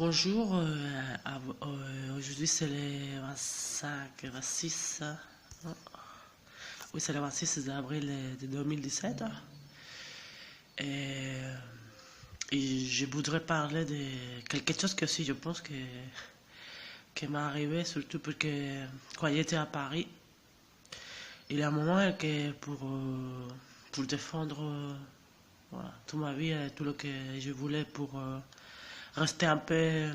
Bonjour, aujourd'hui c'est le 25, 26, non, oui c'est le 26 avril de 2017 et, et je voudrais parler de quelque chose que aussi je pense que m'est arrivé surtout parce que quand j'étais à Paris, il y a un moment que pour défendre voilà, toute ma vie, tout ce que je voulais pour rester un peu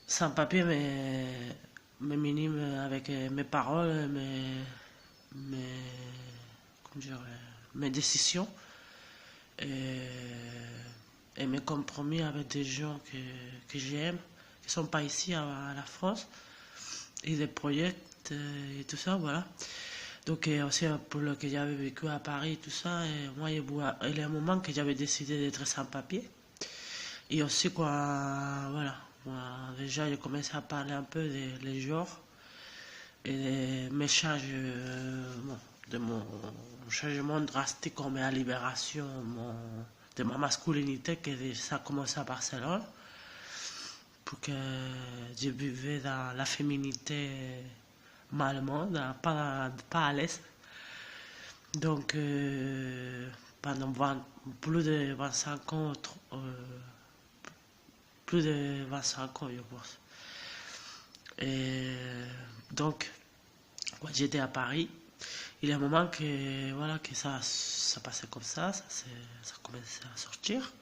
sans papier, mais minime avec mes paroles, mes, comment dire, mes décisions et, et mes compromis avec des gens que j'aime, qui sont pas ici à la France, et des projets et tout ça, voilà. Donc aussi pour ce que j'avais vécu à Paris, tout ça, et moi il y a un moment que j'avais décidé d'être sans papier. Et aussi quoi, voilà, moi, déjà j'ai commencé à parler un peu des genres et des messages bon, de mon changement drastique en ma libération de ma masculinité que ça a commencé à Barcelone pour que je vivais dans la féminité allemande, pas à l'est. Donc pendant plus de 25 ans, plus de 25 ans je pense. Et donc, quand j'étais à Paris, il y a un moment que, voilà, que ça passait comme ça commençait à sortir.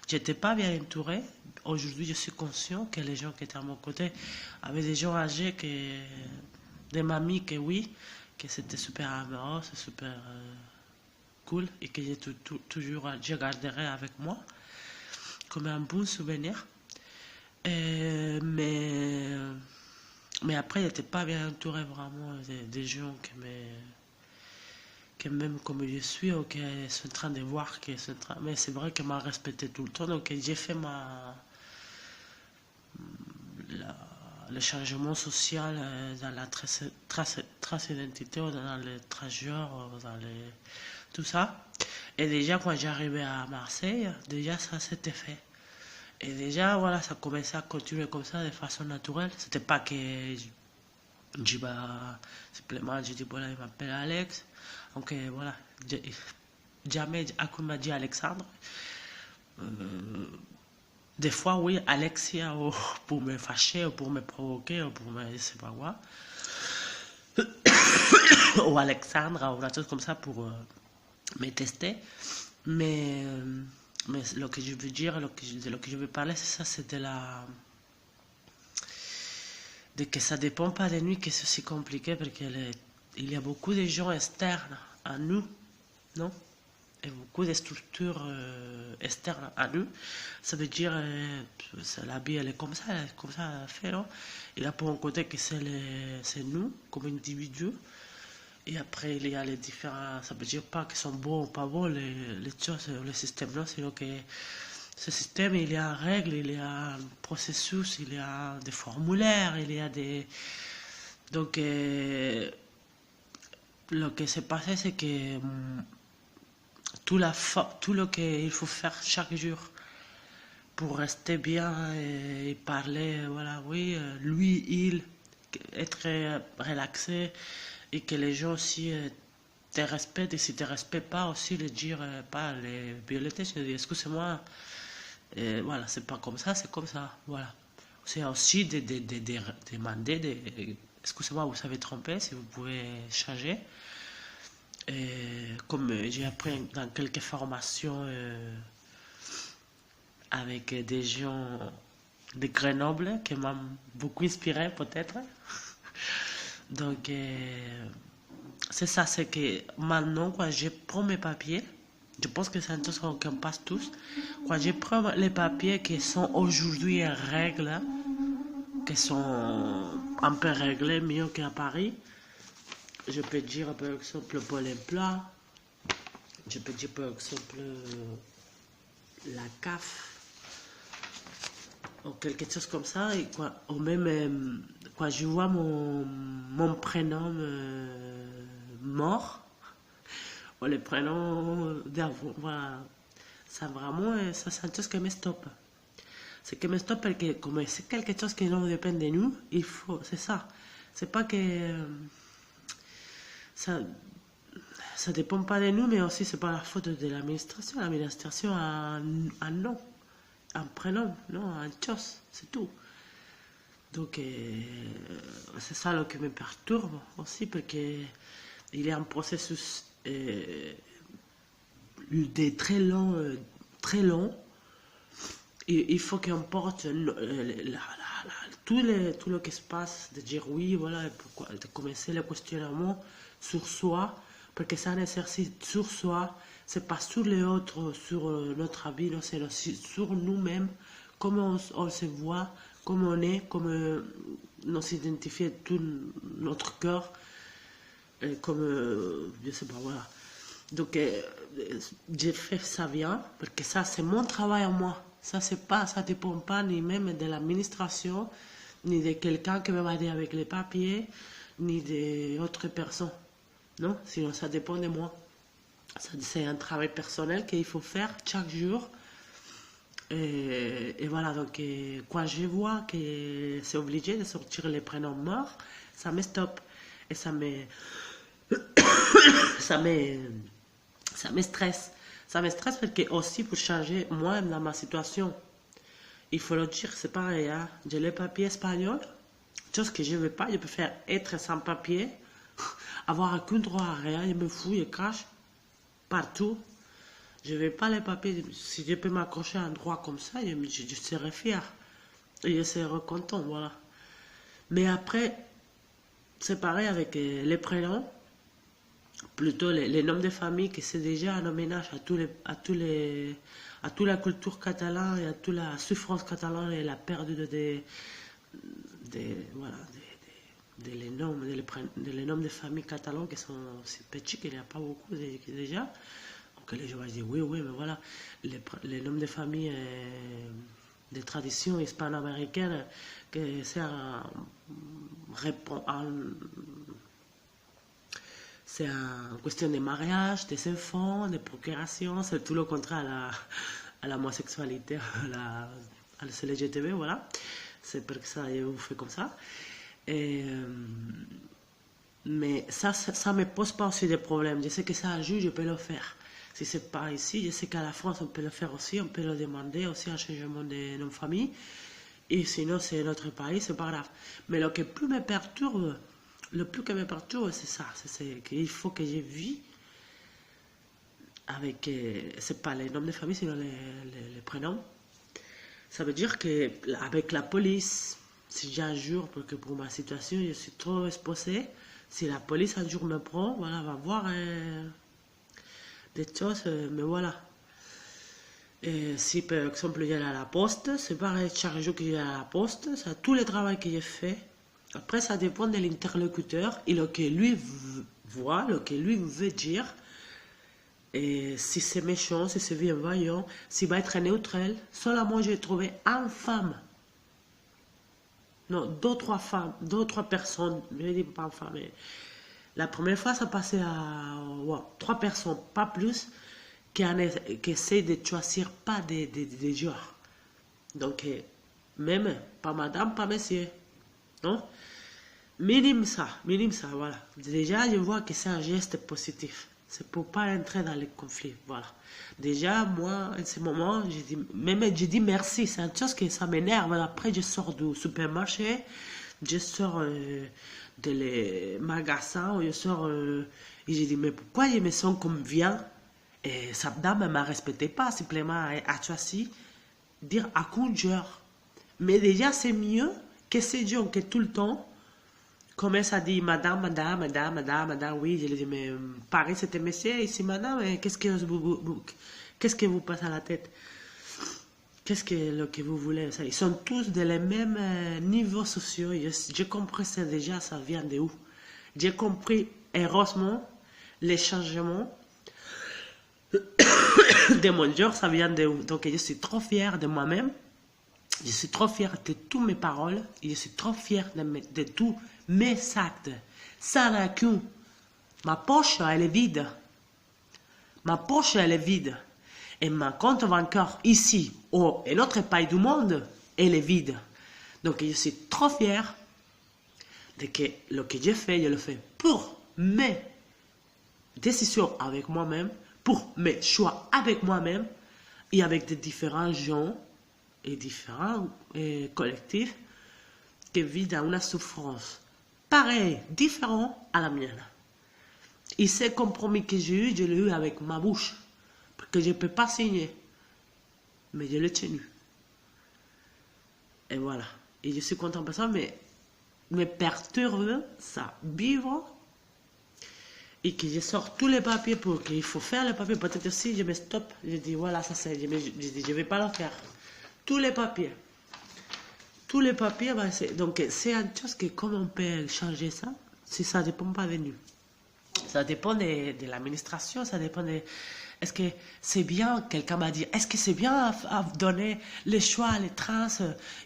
J'étais pas bien entouré. Aujourd'hui, je suis conscient que les gens qui étaient à mon côté avaient des gens âgés, des mamies, que oui, que c'était super amoureux, super cool, et que toujours, je garderai avec moi comme un bon souvenir. Mais après, il n'était pas bien entouré vraiment des gens que même comme je suis, ou qui sont en train de voir, mais c'est vrai qu'elle m'a respecté tout le temps, donc j'ai fait le changement social dans la trace identité, dans les transgenres, tout ça. Et déjà, quand j'arrivais à Marseille, déjà ça s'était fait. Et déjà, voilà, ça commençait à continuer comme ça de façon naturelle. C'était pas que je vais simplement, je dis, voilà, il m'appelle Alex. Donc, voilà, jamais on m'a dit Alexandre. Euh, des fois, oui, Alexia, pour me fâcher, ou pour me provoquer, ou pour me, je sais pas quoi. Ou Alexandre, ou des choses comme ça pour me tester. Mais, euh, mais ce que je veux dire, de ce que je veux parler, c'est ça, c'est de que ça dépend pas de nous, que c'est aussi compliqué, parce qu'il y a beaucoup de gens externes à nous, non? Et beaucoup de structures externes à nous. Ça veut dire, la vie, elle est comme ça, elle fait, non? Il y a pour un côté que c'est nous, comme individus. Et après, il y a les différents, ça veut dire pas qu'ils sont bons ou pas bons, les choses, le système, non? Sinon que ce système, il y a règles, il y a un processus, il y a des formulaires, il y a des... Donc, ce qui s'est passé, c'est que tout ce qu'il faut faire chaque jour pour rester bien et parler, voilà, oui, lui, il, être relaxé et que les gens aussi te respectent et si te respectent pas aussi les dire, pas les violer, je dis, excusez-moi, voilà, c'est pas comme ça, c'est comme ça, voilà. C'est aussi de demander, excusez-moi, vous avez trompé, si vous pouvez changer. Et comme j'ai appris dans quelques formations avec des gens de Grenoble qui m'ont beaucoup inspiré peut-être. Donc c'est ça, c'est que maintenant quand je prends mes papiers, je pense que c'est un truc qu'on passe tous, quand je prends les papiers qui sont aujourd'hui en règle, qui sont un peu réglés mieux qu'à Paris, je peux dire par exemple Pôle emploi, je peux dire par exemple la CAF, ou quelque chose comme ça, et quoi, ou même quand je vois mon prénom mort, ou le prénom d'avant, voilà, Ça vraiment, ça c'est une chose qui me stoppe. C'est qui me stoppe parce que comme c'est quelque chose qui ne dépend de nous, il faut, c'est ça. C'est pas que ça, ça dépend pas de nous, mais aussi c'est pas la faute de l'administration. L'administration a un nom, un prénom, non, un chose, c'est tout. Donc c'est ça qui me perturbe aussi, parce que il y a un processus très long, très long. Il faut qu'on porte tout le qui se passe, de dire oui, voilà, pourquoi, de commencer le questionnement sur soi, parce que c'est un exercice sur soi, c'est pas sur les autres, sur notre vie, non, c'est sur nous-mêmes, comment on se voit, comment on est, comment on s'identifie tout notre cœur, comme, je sais pas, voilà. Donc, j'ai fait ça bien, parce que ça, c'est mon travail à moi. Ça, c'est pas, ça dépend pas ni même de l'administration, ni de quelqu'un qui va m'aider avec les papiers, ni d'autres personnes. Non, sinon ça dépend de moi. C'est un travail personnel qu'il faut faire chaque jour. Et voilà, donc quand je vois que c'est obligé de sortir les prénoms morts, ça me stoppe. Et ça me, ça me, ça me stresse. Ça me stresse parce que aussi pour changer moi dans ma situation, il faut le dire, c'est pareil, hein? J'ai les papiers espagnols, chose que je ne veux pas, je préfère être sans papier, avoir aucun droit à rien, je me fous, je crache partout. Je ne veux pas les papiers, si je peux m'accrocher à un droit comme ça, je serais fier. Et je serais content, voilà. Mais après, c'est pareil avec les prénoms, plutôt les noms de famille, que c'est déjà un hommage à toute la culture catalane et à toute la souffrance catalane et la perte voilà, les noms de famille catalans qui sont si petits qu'il n'y a pas beaucoup déjà. Donc les gens vont dire oui, mais voilà, les noms de famille des traditions hispano-américaines, que c'est c'est une question de mariage, des enfants, de procuration, c'est tout le contraire à la homosexualité, à la LGTB, voilà. C'est pour ça que je vous fais comme ça. Et, mais ça me pose pas aussi de problème. Je sais que ça un jour, je peux le faire. Si c'est pas ici, je sais qu'à la France, on peut le faire aussi, on peut le demander aussi un changement de nom de famille. Et sinon, c'est notre pays, c'est pas grave. Mais le qui plus me perturbe, le plus que me perturbe, c'est ça. C'est qu'il faut que je vis avec, c'est pas les noms de famille, sinon les prénoms. Ça veut dire qu'avec la police, si j'ai un jour, parce que pour ma situation, je suis trop exposée, si la police un jour me prend, voilà, va voir des choses, mais voilà. Et si par exemple il y a à la poste, c'est pareil, chaque jour qu'il y a à la poste, ça, tout le travail que j'ai fait. Après, ça dépend de l'interlocuteur et le que lui voit, le que lui veut dire. Et si c'est méchant, si c'est bienveillant, s'il va être neutre. Seulement j'ai trouvé une femme. Non, deux, trois femmes, deux ou trois personnes. Je ne dis pas une femme, mais la première fois, ça passait à trois personnes, pas plus, qui essaient de choisir pas des genres. Donc, même pas madame, pas monsieur. Non? Minime ça, voilà. Déjà, je vois que c'est un geste positif. C'est pour pas entrer dans les conflits, voilà. Déjà, moi, en ce moment, je dis merci. C'est une chose que ça m'énerve. Après, je sors du supermarché, je sors de les magasins, je sors et je dis, mais pourquoi je me sens comme bien? Et cette dame ne m'a respecté pas, simplement à choisi, dire à coup de genre. Mais déjà, c'est mieux que ces gens qui tout le temps commencent à dire madame, oui, je lui dis, mais Paris c'était monsieur, ici madame, qu'est-ce que vous passe à la tête? Qu'est-ce que vous voulez? Ça, ils sont tous de les mêmes niveaux sociaux. J'ai compris ça déjà, ça vient de où? J'ai compris, heureusement, les changements de mon genre, ça vient de où? Donc je suis trop fière de moi-même. Je suis trop fière de toutes mes paroles. Et je suis trop fière de tous mes actes. Ça n'a qu'une. Ma poche, elle est vide. Ma poche, elle est vide. Et mon compte bancaire ici, ou un autre pays du monde, elle est vide. Donc je suis trop fier de que ce que j'ai fait, je le fais pour mes décisions avec moi-même, pour mes choix avec moi-même et avec des différents gens et différents collectifs qui vivent dans une souffrance pareille, différente à la mienne. Et ce compromis que j'ai eu, je l'ai eu avec ma bouche, parce que je ne peux pas signer, mais je l'ai tenu. Et voilà. Et je suis content pour ça, mais me perturbe ça vivre et que je sors tous les papiers pour qu'il faut faire les papiers. Peut-être aussi, je me stoppe, je dis voilà, ça c'est, je ne vais pas le faire. Tous les papiers. Tous les papiers, bah, donc c'est une chose que comment on peut changer ça, si ça ne dépend pas de nous. Ça dépend de l'administration, ça dépend de... Est-ce que c'est bien, quelqu'un m'a dit, est-ce que c'est bien à donner les choix, les trans,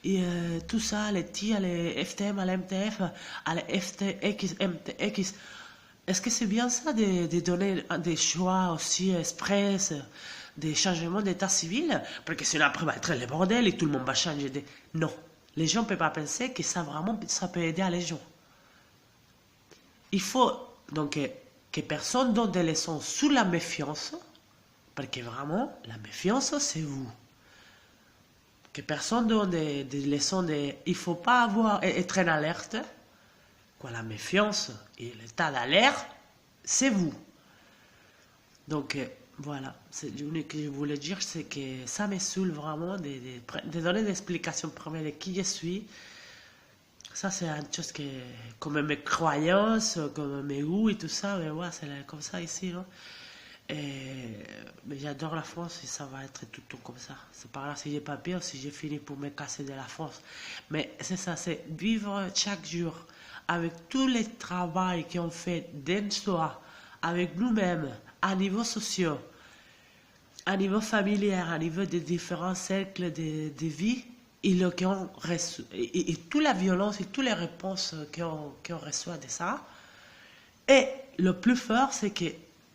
et tout ça, les TIA, les FTM, à l'MTF, à la FTX, MTX. Est-ce que c'est bien ça de donner des choix aussi express, des changements d'état civil? Parce que sinon après va être le bordel et tout le monde va changer de... Non, les gens ne peuvent pas penser que ça vraiment, ça peut aider à les gens. Il faut donc que personne donne des leçons sous la méfiance, parce que vraiment, la méfiance, c'est vous. Que personne donne des leçons de... Il ne faut pas être en alerte. Quoi, la méfiance et l'état d'alerte, c'est vous. Donc, voilà. L'unique que je voulais dire, c'est que ça me saoule vraiment de donner des explications premières de qui je suis. Ça, c'est une chose que, comme mes croyances, comme mes goûts et tout ça, mais ouais, c'est comme ça ici, non? Mais j'adore la France et ça va être tout le temps comme ça. C'est pas grave si j'ai pas bien, si j'ai fini pour me casser de la France. Mais c'est ça, c'est vivre chaque jour avec tous les travaux qu'on fait d'un soi, avec nous-mêmes, à niveau social, à niveau familial, à niveau des différents cercles de vie. Et toute la violence et toutes les réponses qu'on reçoit de ça. Et le plus fort, c'est que,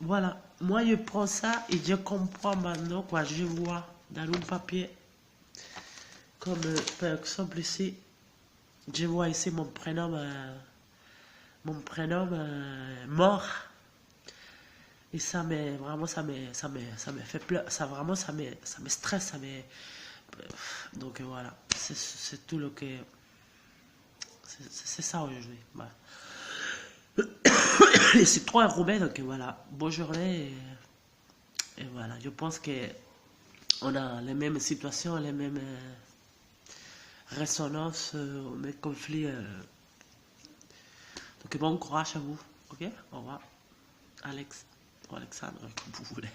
voilà, moi je prends ça et je comprends maintenant, quoi, je vois dans un papier, comme par exemple ici, je vois ici mon prénom mort. Et ça me, vraiment, ça me fait pleurer, ça vraiment, ça me stresse, ça me... Donc voilà, c'est tout le que... C'est ça aujourd'hui. Voilà. Je suis trop enrhumé, donc voilà. Bonne journée. Et voilà, je pense que on a les mêmes situations, les mêmes résonances, les mêmes conflits. Donc bon courage à vous. Ok? Au revoir. Alex ou Alexandre, comme vous voulez.